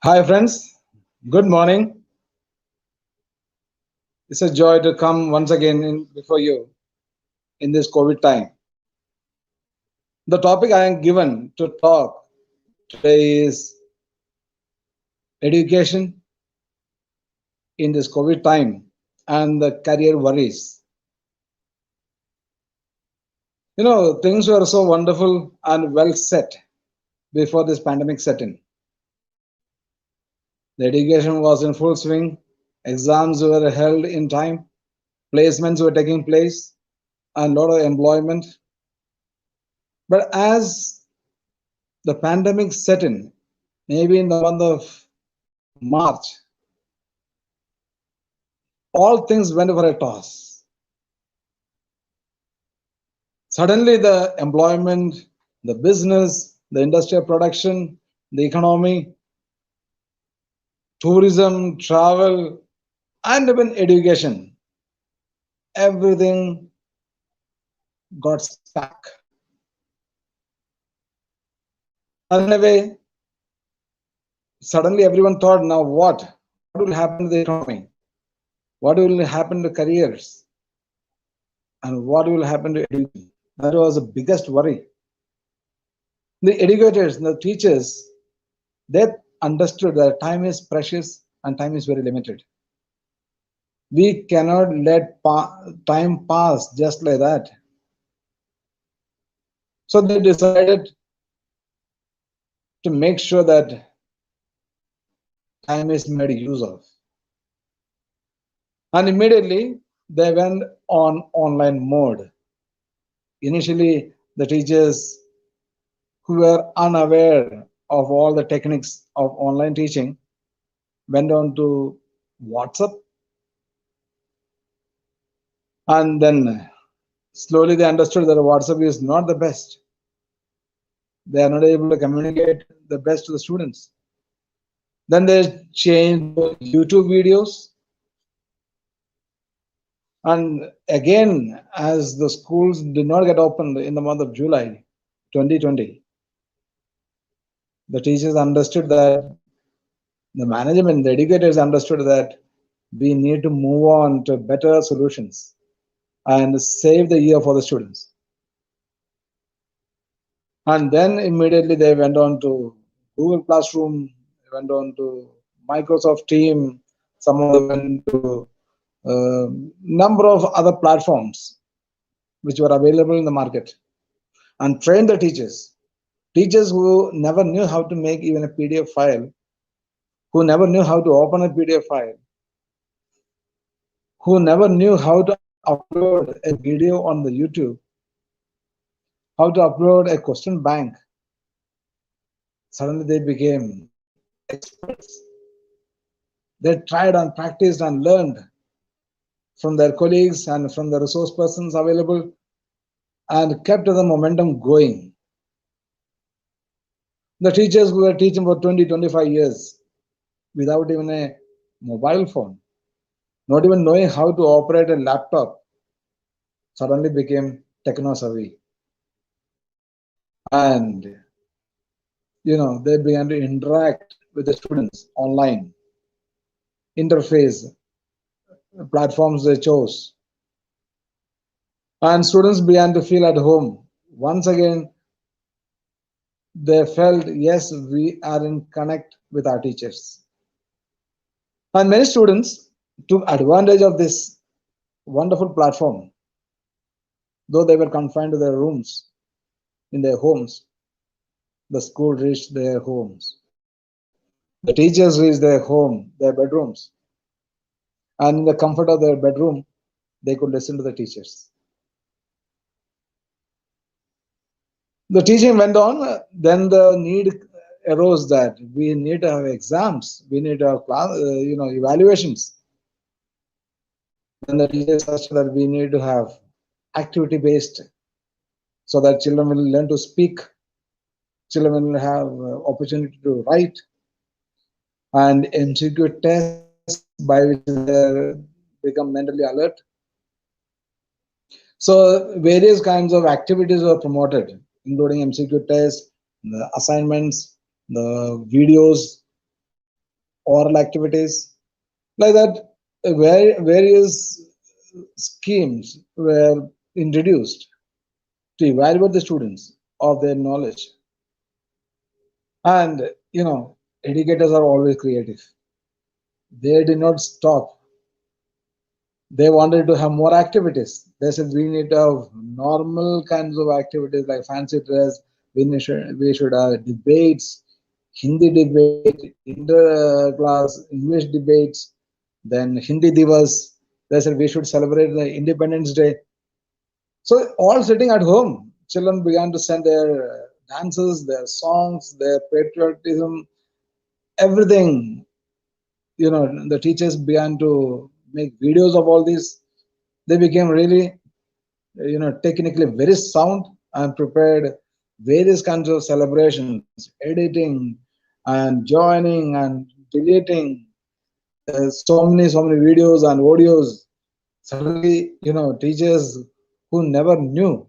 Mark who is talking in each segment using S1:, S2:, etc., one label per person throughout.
S1: Hi friends, good morning. It's a joy to come once again before you in this COVID time. The topic I am given to talk today is education in this COVID time and the career worries. Things were so wonderful and well set before this pandemic set in. The education was in full swing, exams were held in time, placements were taking place, and a lot of employment. But as the pandemic set in, maybe in the month of March, all things went for a toss. Suddenly, the employment, the business, the industrial production, the economy, tourism, travel, and even education, everything got stuck. And in a way, suddenly everyone thought, now what? What will happen to the economy? What will happen to careers? And what will happen to education? That was the biggest worry. The educators, the teachers, they understood that time is precious and time is very limited. We cannot let time pass just like that. So they decided to make sure that time is made use of. And immediately they went on online mode. Initially, the teachers who were unaware of all the techniques of online teaching went on to WhatsApp, and then slowly they understood that WhatsApp is not the best. They are not able to communicate the best to the students. Then they changed to YouTube videos. And again, as the schools did not get opened in the month of July 2020, the teachers understood that, the management, the educators understood that we need to move on to better solutions and save the year for the students. And then immediately they went on to Google Classroom, went on to Microsoft Team, some of them went to a number of other platforms which were available in the market, and trained the teachers. Teachers who never knew how to make even a PDF file, who never knew how to open a PDF file, who never knew how to upload a video on the YouTube, how to upload a question bank. Suddenly they became experts. They tried and practiced and learned from their colleagues and from the resource persons available, and kept the momentum going. The teachers who were teaching for 20, 25 years without even a mobile phone, not even knowing how to operate a laptop, suddenly became techno-savvy. And they began to interact with the students online, interface, platforms they chose. And students began to feel at home. Once again, they felt, yes, we are in connect with our teachers. And many students took advantage of this wonderful platform, though they were confined to their rooms, in their homes. The school reached their homes. The teachers reached their home, their bedrooms. And in the comfort of their bedroom, they could listen to the teachers. The teaching went on, then the need arose that we need to have exams, we need to have class, evaluations. Then the teachers suggested that we need to have activity-based, so that children will learn to speak, children will have opportunity to write, and MCQ tests by which they become mentally alert. So various kinds of activities were promoted, including MCQ tests, the assignments, the videos, oral activities, like that. Various schemes were introduced to evaluate the students of their knowledge. And educators are always creative. They did not stop. They wanted to have more activities. They said we need to have normal kinds of activities like fancy dress. We should have debates, Hindi debate, inter-class English debates, then Hindi Divas. They said we should celebrate the Independence Day. So all sitting at home, children began to send their dances, their songs, their patriotism, everything. The teachers began to make videos of all these. They became really, technically very sound and prepared various kinds of celebrations, editing and joining and deleting so many videos and audios. Suddenly, teachers who never knew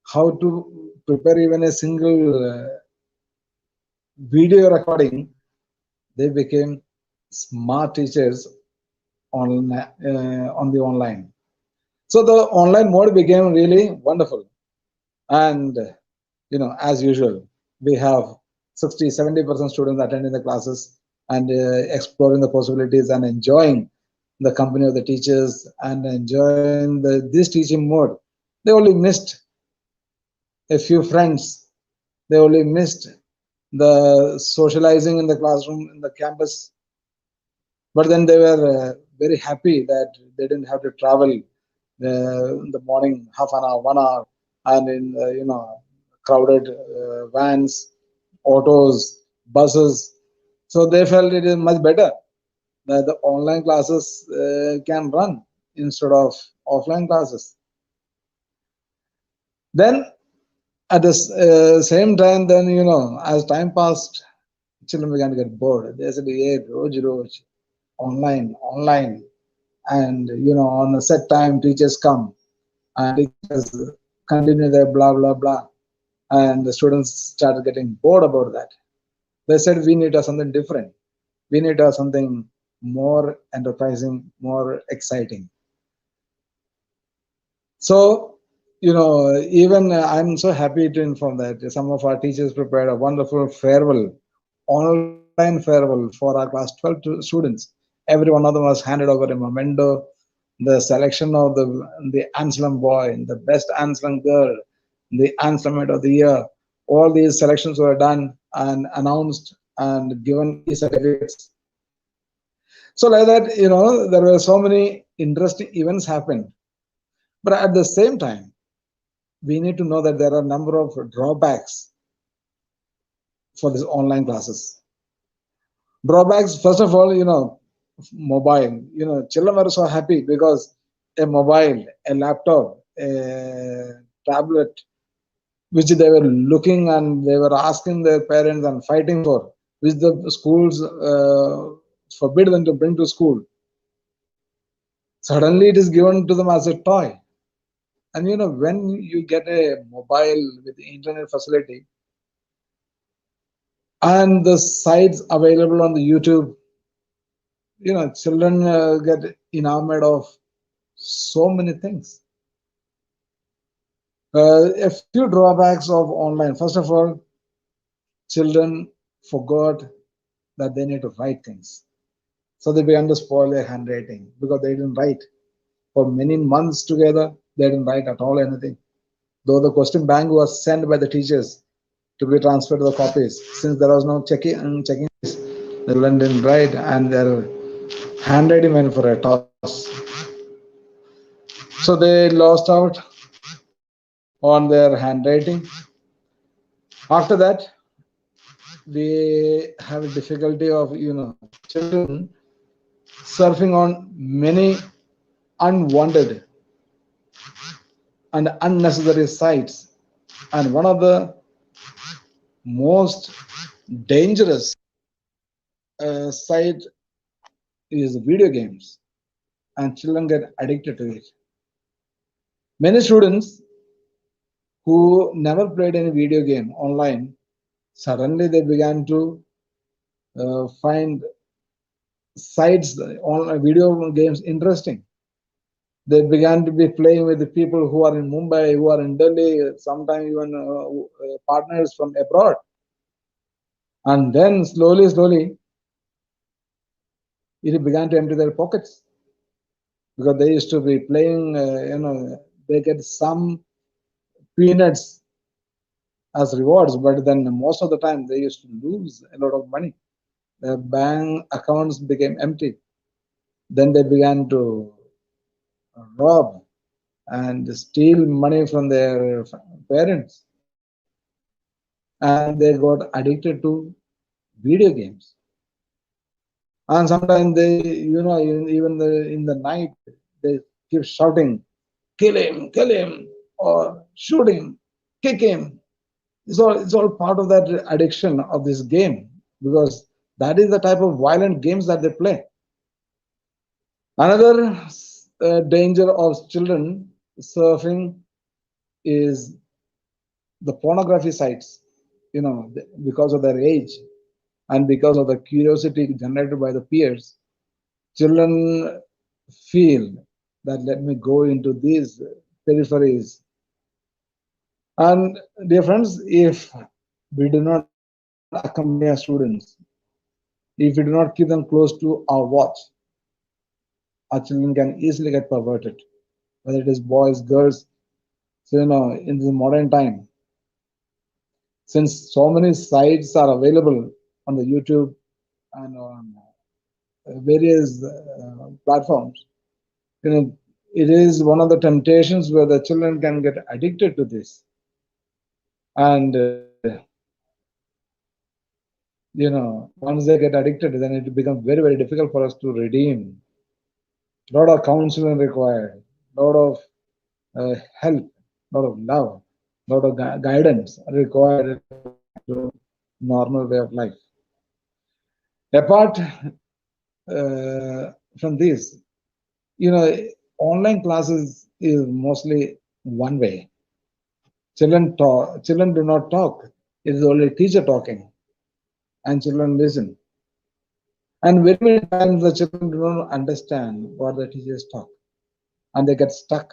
S1: how to prepare even a single video recording, they became smart teachers on the online. So the online mode became really wonderful. And as usual, we have 60-70% students attending the classes and exploring the possibilities and enjoying the company of the teachers and enjoying this teaching mode. They only missed a few friends. They only missed the socializing in the classroom, in the campus. But then they were very happy that they didn't have to travel in the morning, half an hour, 1 hour, and in crowded vans, autos, buses. So they felt it is much better that the online classes can run instead of offline classes. Then at the same time, then as time passed, children began to get bored. They said, "Yeah, roj, online," and on a set time, teachers come and teachers continue their blah blah blah, and the students started getting bored about that. They said, "We need something different. We need something more enterprising, more exciting." So, even I'm so happy to inform that some of our teachers prepared a wonderful farewell, online farewell for our class 12 students. Every one of them was handed over a memento, the selection of the Anselm boy, the best Anselm girl, the Anselmate of the year. All these selections were done and announced and given e-certificates. So like that, there were so many interesting events happened. But at the same time, we need to know that there are a number of drawbacks for these online classes. Drawbacks, first of all, mobile. Children were so happy because a mobile, a laptop, a tablet, which they were looking and they were asking their parents and fighting for, which the schools forbid them to bring to school. Suddenly it is given to them as a toy. And when you get a mobile with the internet facility and the sites available on the YouTube, children get enamored of so many things. A few drawbacks of online. First of all, children forgot that they need to write things. So they began to spoil their handwriting because they didn't write. For many months together, they didn't write at all anything. Though the question bank was sent by the teachers to be transferred to the copies, since there was no checking, the children didn't write and their handwriting went for a toss. So they lost out on their handwriting. After that, we have a difficulty of children surfing on many unwanted and unnecessary sites, and one of the most dangerous site is video games, and children get addicted to it. Many students who never played any video game online, suddenly they began to find sites on video games interesting. They began to be playing with the people who are in Mumbai, who are in Delhi, sometimes even partners from abroad. And then slowly, it began to empty their pockets because they used to be playing, they get some peanuts as rewards, but then most of the time they used to lose a lot of money. Their bank accounts became empty. Then they began to rob and steal money from their parents, and they got addicted to video games. And sometimes they, even in the night, they keep shouting, kill him, or shoot him, kick him. It's all part of that addiction of this game because that is the type of violent games that they play. Another danger of children surfing is the pornography sites, because of their age and because of the curiosity generated by the peers. Children feel that let me go into these peripheries. And dear friends, if we do not accompany our students, if we do not keep them close to our watch, our children can easily get perverted, whether it is boys, girls. So, in the modern time, since so many sites are available on the YouTube and on various platforms, it is one of the temptations where the children can get addicted to this. And, once they get addicted, then it becomes very, very difficult for us to redeem. A lot of counseling required, a lot of help, a lot of love, a lot of guidance required to get back to normal way of life. Apart from this, online classes is mostly one way. Children do not talk. It is only teacher talking, and children listen. And very many times the children do not understand what the teachers talk, and they get stuck.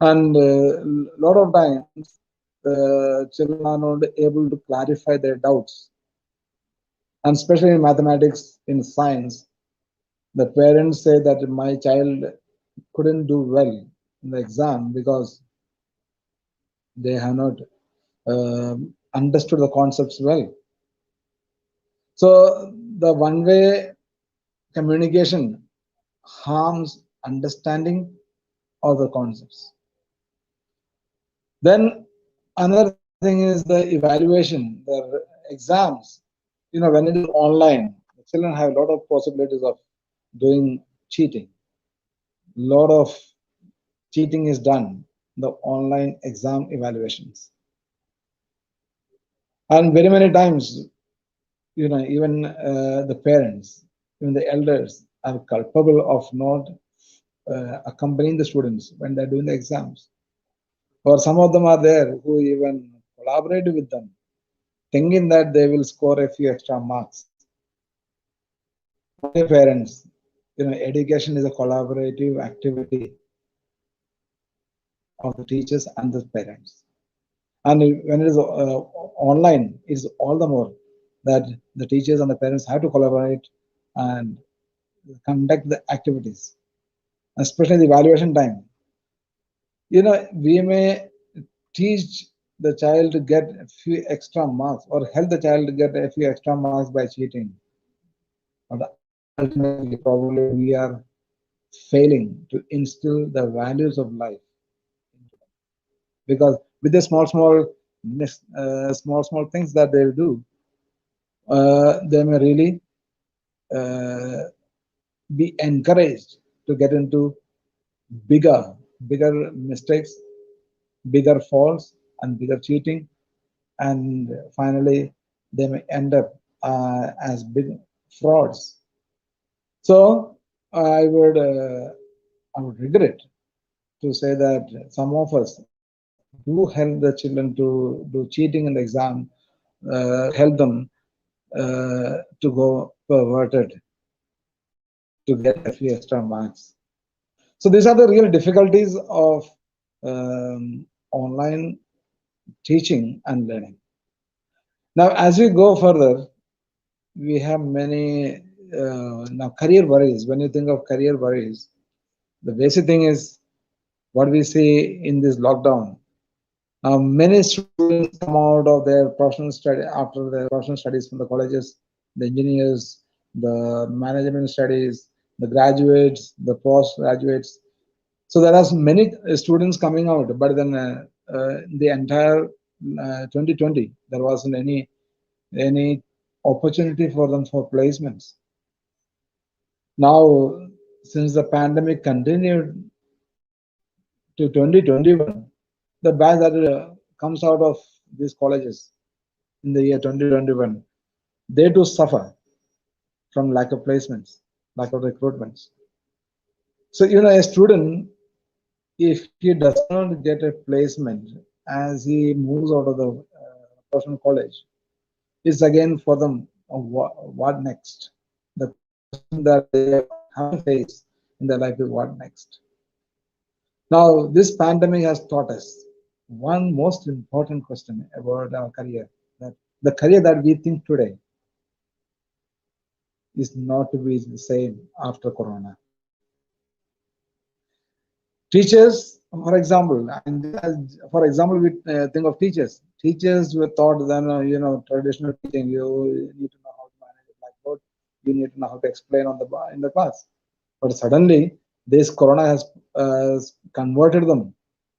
S1: And a lot of times, the children are not able to clarify their doubts, and especially in mathematics, in science, the parents say that my child couldn't do well in the exam because they have not understood the concepts well. So the one-way communication harms understanding of the concepts. Then another thing is the evaluation, the exams. When it is online, the children have a lot of possibilities of doing cheating. A lot of cheating is done in the online exam evaluations. And very many times, even the parents, even the elders are culpable of not accompanying the students when they're doing the exams. Or some of them are there who even collaborate with them, thinking that they will score a few extra marks. My dear parents, education is a collaborative activity of the teachers and the parents. And when it is online, it's all the more that the teachers and the parents have to collaborate and conduct the activities, especially the evaluation time. We may teach the child to get a few extra marks or help the child to get a few extra marks by cheating. But ultimately, probably we are failing to instill the values of life into them. Because with the small things that they'll do, they may really uh, be encouraged to get into bigger mistakes, bigger faults, and bigger cheating, and finally they may end up as big frauds. So I would regret to say that some of us do help the children to do cheating in the exam, help them to go perverted. to get a few extra marks. So these are the real difficulties of online teaching and learning. Now, as we go further, we have many now career worries. When you think of career worries, the basic thing is what we see in this lockdown. Many students come out of their professional study after their professional studies from the colleges, the engineers, the management studies, the graduates, the postgraduates. So there are many students coming out, but then the entire 2020 there wasn't any opportunity for them for placements. Now, since the pandemic continued to 2021, the batch that comes out of these colleges in the year 2021, they too suffer from lack of placements, lack of recruitments. So, a student, if he does not get a placement as he moves out of the professional college, it's again for them what next? The question that they have to face in their life is what next? Now, this pandemic has taught us one most important question about our career, that the career that we think today is not to be the same after Corona. Teachers, for example, for example, we think of teachers. Teachers were taught then, traditional teaching. You need to know how to manage a blackboard. You need to know how to explain in the class. But suddenly, this Corona has converted them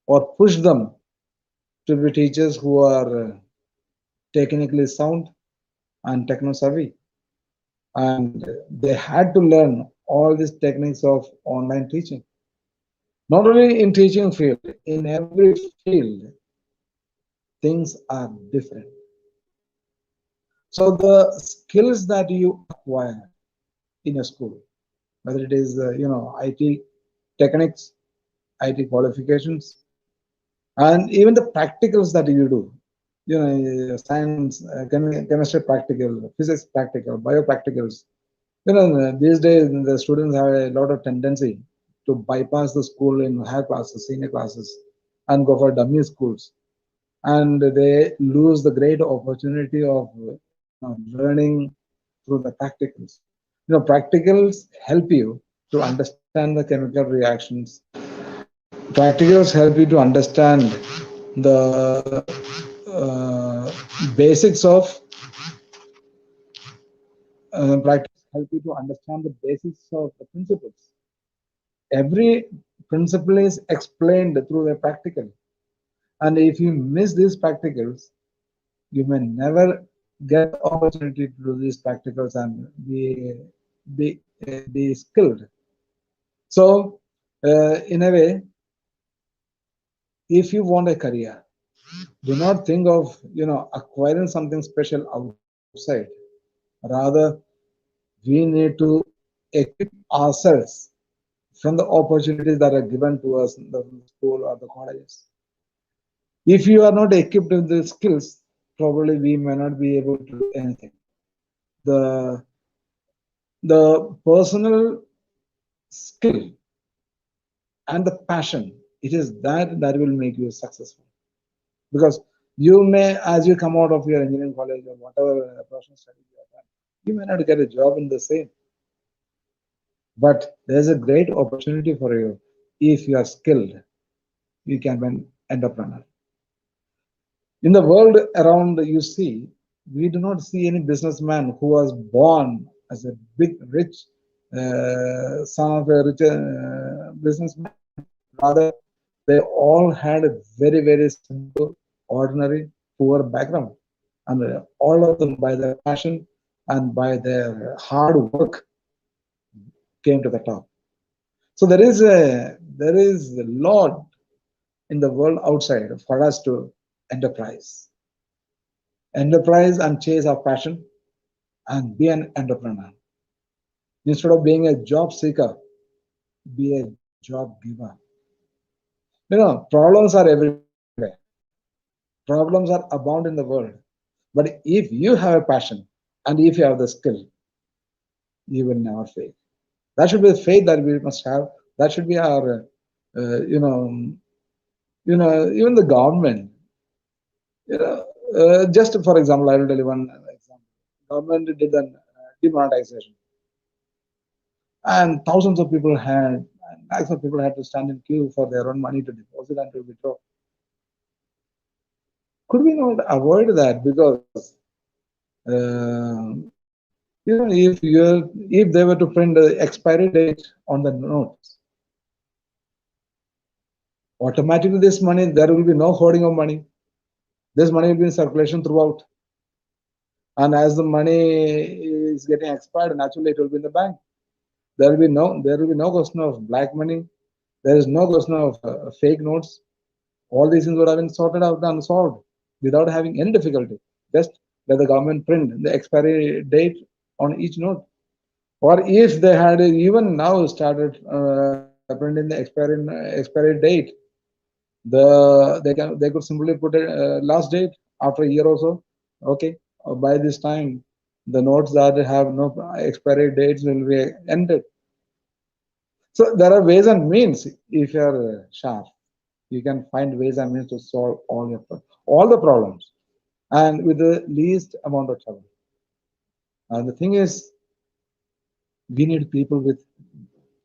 S1: or pushed them to be teachers who are technically sound and techno savvy, and they had to learn all these techniques of online teaching. Not only in teaching field, in every field, things are different. So the skills that you acquire in a school, whether it is IT techniques, IT qualifications, and even the practicals that you do, science, chemistry practical, physics practical, bio practicals. These days the students have a lot of tendency to bypass the school in higher classes, senior classes, and go for dummy schools, and they lose the great opportunity of learning through the practicals. Practicals help you to understand the chemical reactions. Practicals help you to understand the basics of practice help you to understand the basics of the principles. Every principle is explained through the practical, and if you miss these practicals, you may never get the opportunity to do these practicals and be skilled. So, in a way, if you want a career, do not think of acquiring something special outside. Rather, we need to equip ourselves from the opportunities that are given to us in the school or the colleges. If you are not equipped with the skills, probably we may not be able to do anything. The the personal skill and the passion, it is that will make you successful. Because you may, as you come out of your engineering college or whatever professional study you have done, you may not get a job in the same. But there's a great opportunity for you. If you are skilled, you can be an entrepreneur. In the world around, you see, we do not see any businessman who was born as a big, rich son of a rich businessman. Rather, they all had a very, very simple, ordinary, poor background. And all of them, by their passion and by their hard work, came to the top. So there is a lot in the world outside for us to enterprise. Enterprise and chase our passion and be an entrepreneur. Instead of being a job seeker, be a job giver. Problems are everywhere. Problems are abound in the world. But if you have a passion and if you have the skill, you will never fail. That should be the faith that we must have. That should be our, you know, even the government. You know, just for example, I will tell you one example. Government did the demonetization, and thousands of people had, lakhs of people had to stand in queue for their own money to deposit and to withdraw. Could we not avoid that? Because if they were to print the expiry date on the notes, automatically this money, there will be no hoarding of money. This money will be in circulation throughout. And as the money is getting expired, naturally it will be in the bank. There will be no question of black money. There is no question of fake notes. All these things would have been sorted out and solved without having any difficulty. Just let the government print the expiry date on each note. Or if they had even now started printing the expiry date, they could simply put a last date after a year or so. Okay, by this time the notes that have no expiry dates will be ended. So there are ways and means. If you are sharp, you can find ways and means to solve all the problems, and with the least amount of trouble. And the thing is, we need people with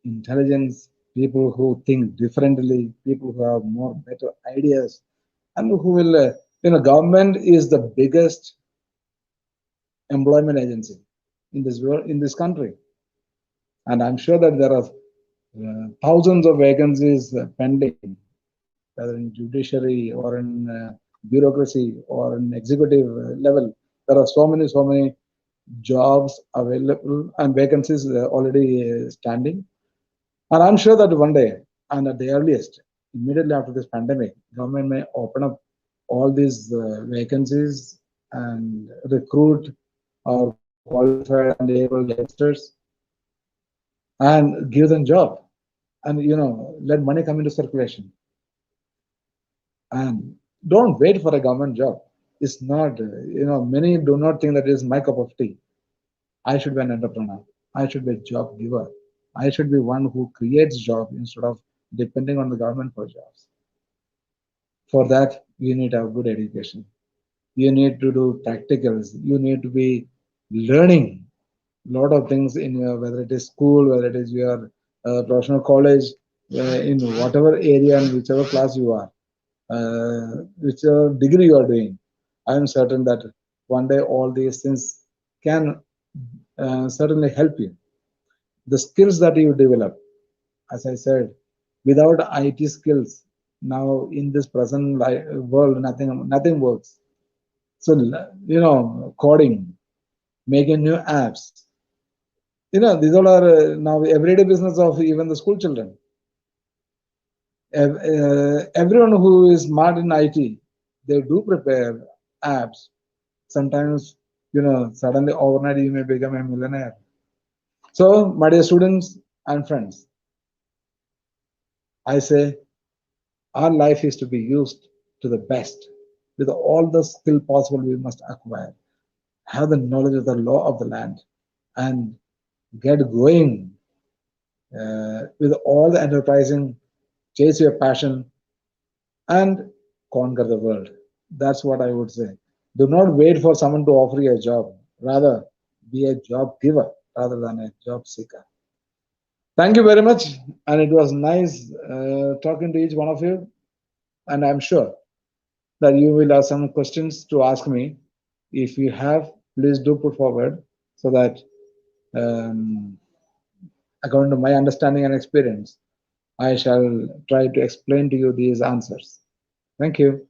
S1: intelligence, people who think differently, people who have more better ideas, and who will, government is the biggest employment agency in this world, in this country, and I'm sure that there are thousands of vacancies pending, whether in judiciary or in bureaucracy or in executive level. There are so many jobs available and vacancies already standing. And I'm sure that one day, and at the earliest, immediately after this pandemic, government may open up all these vacancies and recruit our qualified and able youngsters and give them job, and let money come into circulation. And don't wait for a government job. It's not, many do not think that it is my cup of tea. I should be an entrepreneur. I should be a job giver. I should be one who creates job instead of depending on the government for jobs. For that, you need to have good education. You need to do practicals. You need to be learning a lot of things in your, whether it is school, whether it is your professional college, in whatever area and whichever class you are, whichever degree you are doing. I am certain that one day all these things can certainly help you. The skills that you develop, as I said, without IT skills, now in this present world, nothing works. So coding, making new apps, these all are now everyday business of even the school children. Everyone who is smart in IT, they do prepare apps. Sometimes, suddenly overnight you may become a millionaire. So, my dear students and friends, I say our life is to be used to the best. With all the skill possible, we must acquire, have the knowledge of the law of the land, and get going with all the enterprising, chase your passion, and conquer the world. That's what I would say. Do not wait for someone to offer you a job. Rather, be a job giver rather than a job seeker. Thank you very much. And it was nice talking to each one of you. And I'm sure that you will have some questions to ask me. If you have, please do put forward so that, um, according to my understanding and experience, I shall try to explain to you these answers. Thank you.